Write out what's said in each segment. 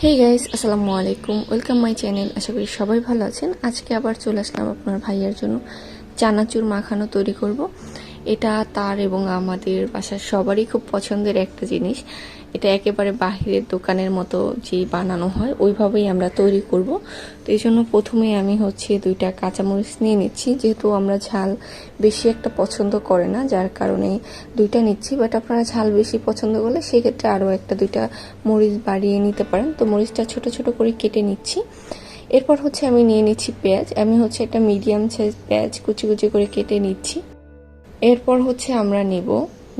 Hey guys, আসসালামু আলাইকুম। Welcome my channel. আশা করি সবাই ভালো আছেন। আজকে আবার চলে আসলাম আপনার ভাইয়ার জন্য চানাচুর মাখানো তৈরি করব। এটা তার এবং আমাদের বাসার সবারই খুব পছন্দের একটা জিনিস। এটা একেবারে বাহিরের দোকানের মতো যে বানানো হয় ওইভাবেই আমরা তৈরি করব। তো এই জন্য প্রথমে আমি দুইটা কাঁচামরিচ নিয়ে নিচ্ছি, যেহেতু আমরা ঝাল বেশি একটা পছন্দ করে না, যার কারণে দুইটা নিচ্ছি। বাট আপনারা ঝাল বেশি পছন্দ করলে সেক্ষেত্রে আরও একটা দুইটা মরিচ বাড়িয়ে নিতে পারেন। তো মরিচটা ছোট ছোট করে কেটে নিচ্ছি। এরপর আমি নিয়ে নিচ্ছি পেঁয়াজ। আমি একটা মিডিয়াম সাইজ পেঁয়াজ কুচি কুচি করে কেটে নিচ্ছি। এরপর আমরা নেব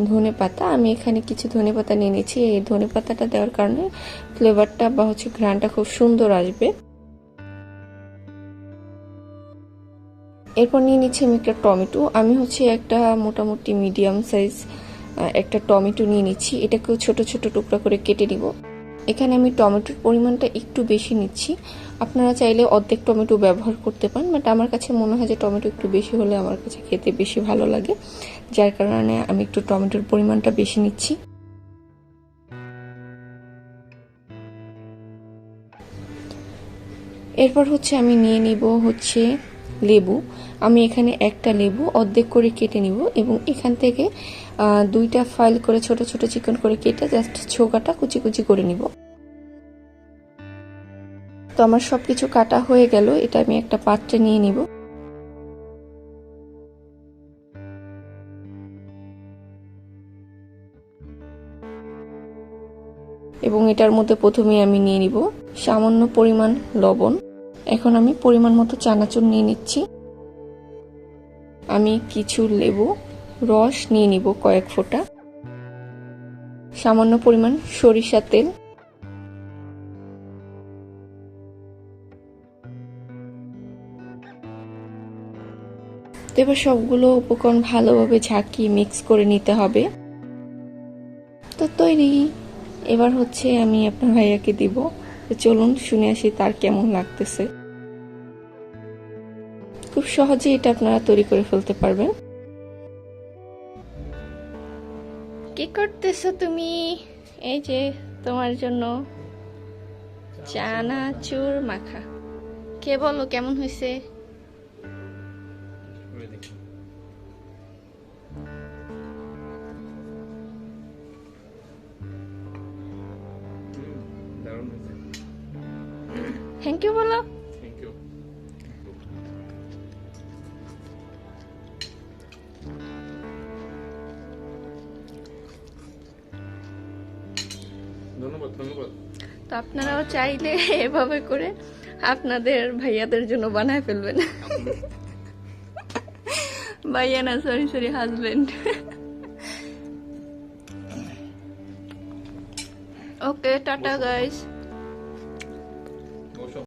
ধনে পাতা। আমি এখানে কিছু ধনে পাতা নিয়ে নিচ্ছি। এই ধনে পাতাটা দেওয়ার কারণে ফ্লেভারটা বা ঘ্রাণটা খুব সুন্দর আসবে। এরপর নিয়ে নিচ্ছি আমি একটা টমেটো। আমি একটা মোটামুটি মিডিয়াম সাইজ একটা টমেটো নিয়ে নিচ্ছি। এটাকেও ছোট ছোট টুকরা করে কেটে নিব। এখানে আমি টমেটোর পরিমাণটা একটু বেশি নিচ্ছি। আপনারা চাইলে অর্ধেক টমেটো ব্যবহার করতে পারেন, বাট আমার কাছে মনে হয় যে টমেটো একটু বেশি হলে আমার কাছে খেতে বেশি ভালো লাগে, যার কারণে আমি একটু টমেটোর পরিমাণটা বেশি নিচ্ছি। এরপর আমি নিয়ে নিব লেবু। আমি এখানে একটা লেবু অর্ধেক করে কেটে নিব এবং এখান থেকে দুইটা ফাইল করে ছোট ছোট চিকন করে কেটে জাস্ট ছোকাটা কুচি কুচি করে নিব। তো আমার সবকিছু কাটা হয়ে গেল। এটা আমি একটা পাত্রে নিয়ে নিব। এবং এটার মধ্যে প্রথমে আমি নিয়ে নিব সামান্য পরিমাণ লবণ। এখন আমি পরিমাণ মতো চানাচুর নিয়ে নিচ্ছি। আমি কিছু লেবু রস নিয়ে নিব কয়েক ফোঁটা, সামান্য পরিমাণ সরিষা তেল, এবার সবগুলো উপকরণ ভালোভাবে ঝাঁকিয়ে মিক্স করে নিতে হবে। তো তৈরি। এবার আমি আপনার ভাইয়াকে দিব। চলুন শুনে আসি তার কেমন লাগতেছে। খুব সহজে এটা আপনারা তৈরি করে ফেলতে পারবেন। কি করতেছো তুমি? এই যে তোমার জন্য চানাচুর মাখা। কে বলো কেমন হয়েছে? থ্যাংক ইউ বলো। ধন্যবাদ ধন্যবাদ। তো আপনারাও চাইলে এভাবে করে আপনাদের ভাইয়াদের জন্য বানায় ফেলবেন। ভাইয়া না, সরি সরি, হাজবেন্ড। ওকে, টাটা গাইস।